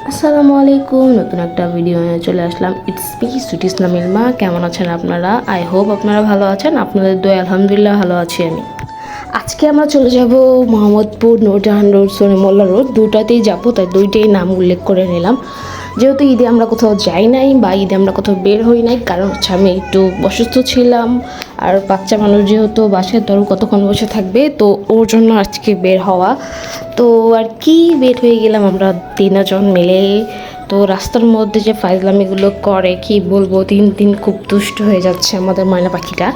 আসসালামু আলাইকুম, নতুন একটা ভিডিও নিয়ে চলে আসলাম। ইটস মি সুইটি ইসলামের মা। কেমন আছেন আপনারা? আই হোপ আপনারা ভালো আছেন। আপনাদের দোয়া আলহামদুলিল্লাহ ভালো আছি আমি। আজকে আমরা চলে যাব মোহাম্মদপুর, নূরজাহান রোড, সলিমুল্লাহ রোড, দুটাতেই যাবো, তাই দুইটাই নাম উল্লেখ করে নিলাম। যেহেতু ঈদে আমরা কোথাও যাই নাই বা ঈদে আমরা কোথাও বের হই নাই, কারণ হচ্ছে আমি একটু অসুস্থ ছিলাম, আর বাচ্চা মানুষ যেহেতু বাসায় ধরো কতক্ষণ বসে থাকবে, তো ওর জন্য আজকে বের হওয়া। তো আর কি বের হয়ে গেলাম আমরা তিনজন মিলে। তো রাস্তার মধ্যে যে ফাইজলামিগুলো করে কি বলবো, দিন দিন খুব দুষ্ট হয়ে যাচ্ছে আমাদের ময়না পাখিটা।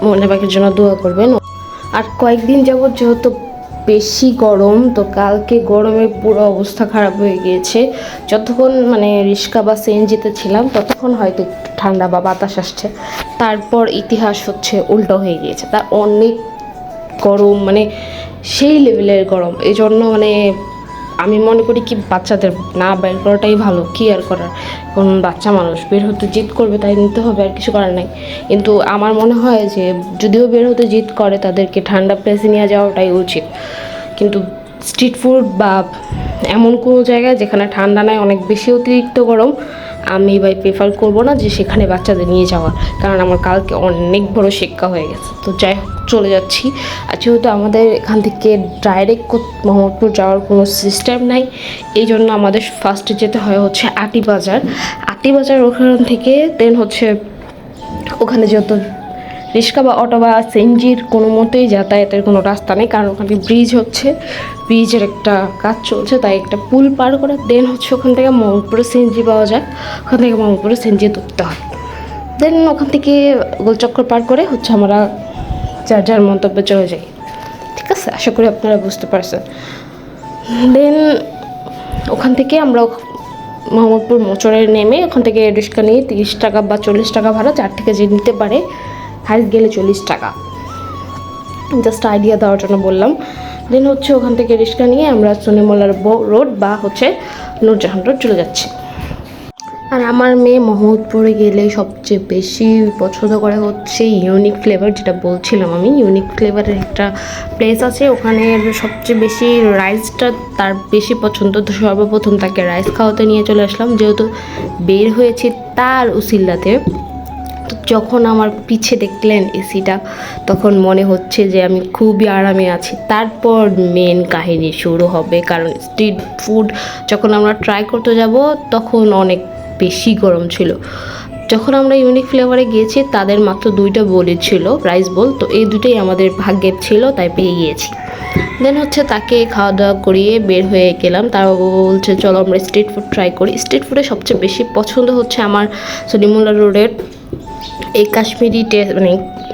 ময়না পাখির জন্য দোয়া করবেন। আর কয়েকদিন যাবৎ যেহেতু বেশি গরম, তো কালকে গরমে পুরো অবস্থা খারাপ হয়ে গিয়েছে। যতক্ষণ রিক্সা বা সিএনজিতে ছিলাম ততক্ষণ হয়তো একটু ঠান্ডা বা বাতাস আসছে, তারপর ইতিহাস হচ্ছে উল্টো হয়ে গিয়েছে। তার অনেক গরম, সেই লেভেলের গরম। এই জন্য আমি মনে করি কি বাচ্চাদের না বের করাটাই ভালো। কি আর করার, কোন বাচ্চা মানুষ বের হতে জিদ করবে তাই নিতে হবে, আর কিছু করার নাই। কিন্তু আমার মনে হয় যে যদিও বের হতে জিদ করে, তাদেরকে ঠান্ডা প্লেসে নিয়ে যাওয়াটাই উচিত। কিন্তু স্ট্রিট ফুড বা এমন কোনো জায়গায় যেখানে ঠান্ডা নাই, অনেক বেশি অতিরিক্ত গরম, আমি প্রেফার করবো না যে সেখানে বাচ্চাদের নিয়ে যাওয়া। কারণ আমার কালকে অনেক বড় শিক্ষা হয়ে গেছে। তো যাই হোক, চলে যাচ্ছি। আর যেহেতু আমাদের এখান থেকে ডাইরেক্ট মোহাম্মদপুর যাওয়ার কোনো সিস্টেম নাই, এই জন্য আমাদের ফার্স্টে যেতে হয় হচ্ছে আটি বাজার। আটি বাজার ওখান থেকে দেন হচ্ছে ওখানে যেহেতু রিক্সা বা অটো বা সিএনজির কোনো মতেই যাতায়াতের কোনো রাস্তা নেই, কারণ ওখানে ব্রিজ হচ্ছে, ব্রিজের একটা কাজ চলছে, তাই একটা পুল পার করে দেন হচ্ছে ওখান থেকে মোহাম্মদপুরে সিএনজি পাওয়া যায়। ওখান থেকে মোহাম্মদপুরে সিএনজি তুলতে হয়। দেন ওখান থেকে গোলচক্কর পার করে হচ্ছে আমরা যার যার মন্তব্যে চলে যাই। ঠিক আছে, আশা করি আপনারা বুঝতে পারছেন। দেন ওখান থেকে আমরা মোহাম্মদপুর মোচরে নেমে ওখান থেকে রিক্সা নিয়ে 30 টাকা বা 40 টাকা ভাড়া, যার থেকে যে নিতে পারে, হাইস্ট গেলে 40 টাকা, জাস্ট আইডিয়া দেওয়ার জন্য বললাম। দেন হচ্ছে ওখান থেকে রিক্সা নিয়ে আমরা সলিমুল্লাহ রোড বা হচ্ছে নূরজাহান রোড চলে যাচ্ছি। আর আমার মেয়ে মোহাম্মদপুরে গেলে সবচেয়ে বেশি পছন্দ করে হচ্ছে ইউনিক ফ্লেভার, যেটা বলছিলাম আমি। ইউনিক ফ্লেভারের একটা প্লেস আছে, ওখানে সবচেয়ে বেশি রাইসটা তার বেশি পছন্দ। তো সর্বপ্রথম তাকে রাইস খাওয়াতে নিয়ে চলে আসলাম, যেহেতু বের হয়েছি তার উসিল্লাতে। তো যখন আমার পিছে দেখলেন এসিটা, তখন মনে হচ্ছে যে আমি খুবই আরামে আছি। তারপর মেন কাহিনী শুরু হবে, কারণ স্ট্রিট ফুড যখন আমরা ট্রাই করতে যাব তখন অনেক বেশি গরম ছিল। যখন আমরা ইউনিক ফ্লেভারে গিয়েছি, তাদের মাত্র 2টা বলি ছিল, রাইস বোল। তো এই দুটোই আমাদের ভাগ্যের ছিল, তাই পেয়ে গিয়েছি। দেন হচ্ছে তাকে খাওয়া দাওয়া করিয়ে বের হয়ে গেলাম। তার বলছে চলো আমরা স্ট্রিট ফুড ট্রাই করি। স্ট্রিট ফুডে সবচেয়ে বেশি পছন্দ হচ্ছে আমার সলিমুল্লাহ রোডের এই কাশ্মীরি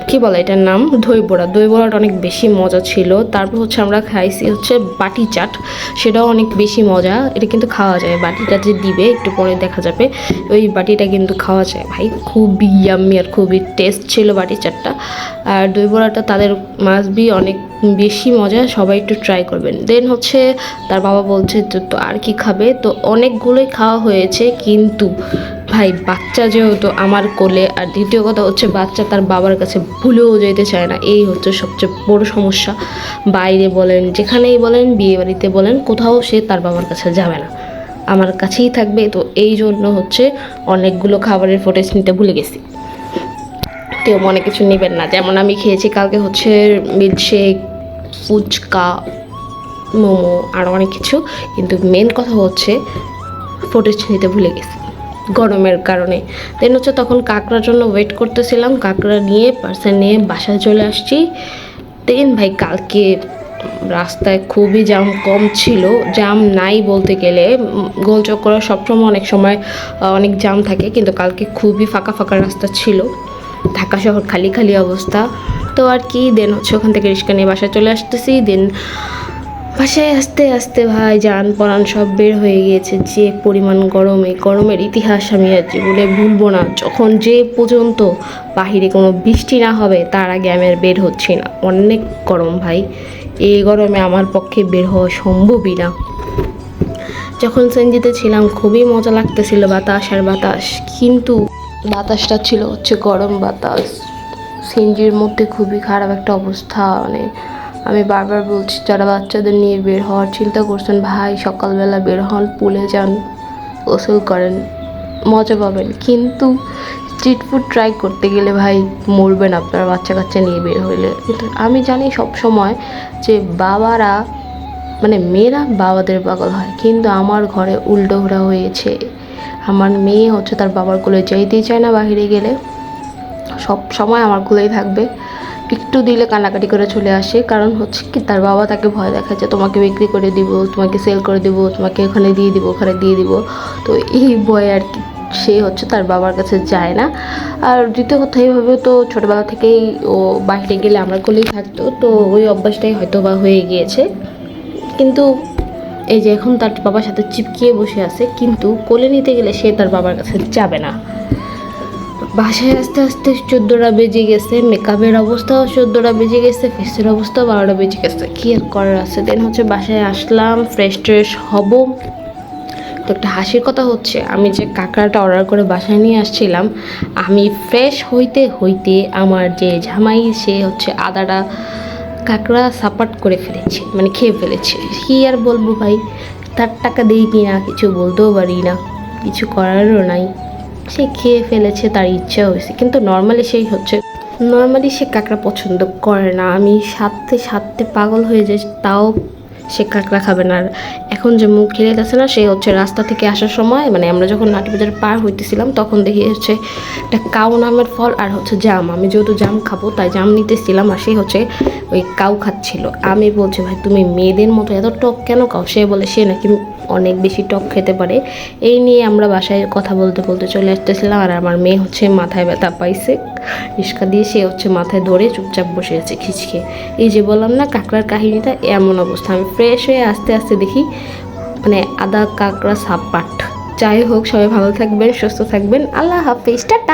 কী বলে এটার নাম, দই বড়া। দই বড়াটা অনেক বেশি মজা ছিল। তারপর হচ্ছে আমরা খাইছি হচ্ছে বাটি চাট, সেটাও অনেক বেশি মজা। এটা কিন্তু খাওয়া যায়, বাটিটা যে দিবে একটু পরে দেখা যাবে, ওই বাটিটা কিন্তু খাওয়া যায় ভাই। খুবই ইয়াম্মি আর খুবই টেস্ট ছিল বাটি চাটটা। আর দই বড়াটা তাদের মাস্ট বি অনেক বেশি মজা, সবাই একটু ট্রাই করবেন। দেন হচ্ছে তার বাবা বলছে তো আর কি খাবে, তো অনেকগুলোই খাওয়া হয়েছে। কিন্তু ভাই বাচ্চা যেহেতু আমার কোলে, আর দ্বিতীয় কথা হচ্ছে বাচ্চা তার বাবার কাছে ভুলেও যেতে চায় না, এই হচ্ছে সবচেয়ে বড় সমস্যা। বাইরে বলেন, যেখানেই বলেন, বিয়ে বাড়িতে বলেন, কোথাও সে তার বাবার কাছে যাবে না, আমার কাছেই থাকবে। তো এই জন্য হচ্ছে অনেকগুলো খাবারের ফুটেজ নিতে ভুলে গেছি। কেউ মনে কিছু নেবেন না। যেমন আমি খেয়েছি কালকে হচ্ছে মিল্কশেক, ফুচকা, মোমো, আর অনেক কিছু, কিন্তু মেন কথা হচ্ছে ফুটেজ নিতে ভুলে গেছি গরমের কারণে। দেন হচ্ছে তখন কাঁকড়ার জন্য ওয়েট করতেছিলাম, কাঁকড়া নিয়ে পার্সেল নিয়ে বাসায় চলে আসছি। দেন ভাই কালকে রাস্তায় খুবই জ্যাম কম ছিল, জ্যাম নাই বলতে গেলে। গোলচক্কর সবসময় অনেক সময় অনেক জ্যাম থাকে, কিন্তু কালকে খুবই ফাঁকা ফাঁকা রাস্তা ছিল। ঢাকা শহর খালি খালি অবস্থা। তো আর কি, দেন হচ্ছে ওখান থেকে রিক্সা নিয়ে বাসায় চলে আসতেছি। দেন বাসায় আস্তে আস্তে ভাই জান পরাণ সব বের হয়ে গিয়েছে। যে পরিমাণ গরম, এই গরমের ইতিহাস আমি আর জীবনে ভুলবো না। যখন যে পর্যন্ত বাহিরে কোনো বৃষ্টি না হবে তার আগে আমি আর বের হচ্ছি না। অনেক গরম ভাই, এই গরমে আমার পক্ষে বের হওয়া সম্ভবই না। যখন সিএনজিতে ছিলাম খুবই মজা লাগতেছিল, বাতাস আর বাতাস, কিন্তু বাতাসটা ছিল হচ্ছে গরম বাতাস। সিএনজির মধ্যে খুবই খারাপ একটা অবস্থা, আমি বারবার বলছি যারা বাচ্চাদের নিয়ে বের হওয়ার চিন্তা করছেন ভাই সকালবেলা বের হন, পুলে যান, গোসল করেন, মজা পাবেন। কিন্তু স্ট্রিট ফুড ট্রাই করতে গেলে ভাই মরবেন আপনার বাচ্চা কাচ্চা নিয়ে বের হইলে। কিন্তু আমি জানি সব সময় যে বাবারা মানে মেয়েরা বাবাদের পাগল হয়, কিন্তু আমার ঘরে উল্টো ঘোরা হয়েছে। আমার মেয়ে হচ্ছে তার বাবার কোলে যাইতেই চায় না, বাহিরে গেলে সব সময় আমার কোলেই থাকবে। একটু দিলে কান্নাকাটি করে চলে আসে, কারণ হচ্ছে কি তার বাবা তাকে ভয় দেখায় যে তোমাকে বিক্রি করে দিব, তোমাকে সেল করে দিব, তোমাকে ওখানে দিয়ে দিব, ওখানে দিয়ে দিব। তো এই ভয়ে আর কি সে হচ্ছে তার বাবার কাছে যায় না। আর দ্বিতীয় কথা এইভাবে তো ছোটোবেলা থেকেই ও বাইরে গেলে আমার কোলেই থাকতো, তো ওই অভ্যাসটাই হয়তো বা হয়ে গিয়েছে। কিন্তু এই যে এখন তার বাবার সাথে চিপকিয়ে বসে আছে, কিন্তু কোলে নিতে গেলে সে তার বাবার কাছে যাবে না। বাসায় আস্তে আস্তে 14টা বেজে গেছে, মেকআপের অবস্থাও 14টা বেজে গেছে, ফেসের অবস্থাও 12টা বেজে গেছে। কী আর করার আছে। দেন হচ্ছে বাসায় আসলাম, ফ্রেশ ট্রেশ হব। তো একটা হাসির কথা হচ্ছে, আমি যে কাঁকড়াটা অর্ডার করে বাসায় নিয়ে আসছিলাম, আমি ফ্রেশ হইতে হইতে আমার যে জামাই সে হচ্ছে আদাটা কাঁকড়া সাপাট করে ফেলেছে, মানে খেয়ে ফেলেছে। কী আর বলবো ভাই, তার টাকা দিই কি না কিছু বলতেও পারি না, কিছু করারও নাই। সে খেয়ে ফেলেছে, তার ইচ্ছা হয়েছে। কিন্তু নর্মালি সে কাঁকড়া পছন্দ করে না। আমি সাথে সাথে পাগল হয়ে যাই, তাও সে কাঁকড়া খাবে না। আর এখন যে মুখ ঘিরে গেছে না, সে হচ্ছে রাস্তা থেকে আসার সময়, মানে আমরা যখন নাটিবাজার পার হইতেছিলাম তখন দেখি হচ্ছে একটা কাউ নামের ফল আর হচ্ছে জাম। আমি যেহেতু জাম খাবো তাই জাম নিতেছিলাম, আর সে হচ্ছে ওই কাউ খাচ্ছিল। আমি বলছি ভাই তুমি মেয়েদের মতো এত টক কেন খাও? সে বলে সে নাকি অনেক বেশি টক খেতে পারে। এই নিয়ে আমরা বাসায় কথা বলতে বলতে চলে আসতেছিলাম, আর আমার মেয়ে হচ্ছে মাথায় ব্যথা পাইছে, রিস্কা দিয়ে সে হচ্ছে মাথায় ধরে চুপচাপ বসে আছে খিচকে। এই যে বললাম না কাঁকড়ার কাহিনীটা, এমন অবস্থা। আমি ফ্রেশ হয়ে আস্তে আস্তে দেখি মানে আদা কাঁকড়া সাপাট। যাই হোক, সবাই ভালো থাকবেন, সুস্থ থাকবেন, আল্লাহ হাফেজ, টাটা।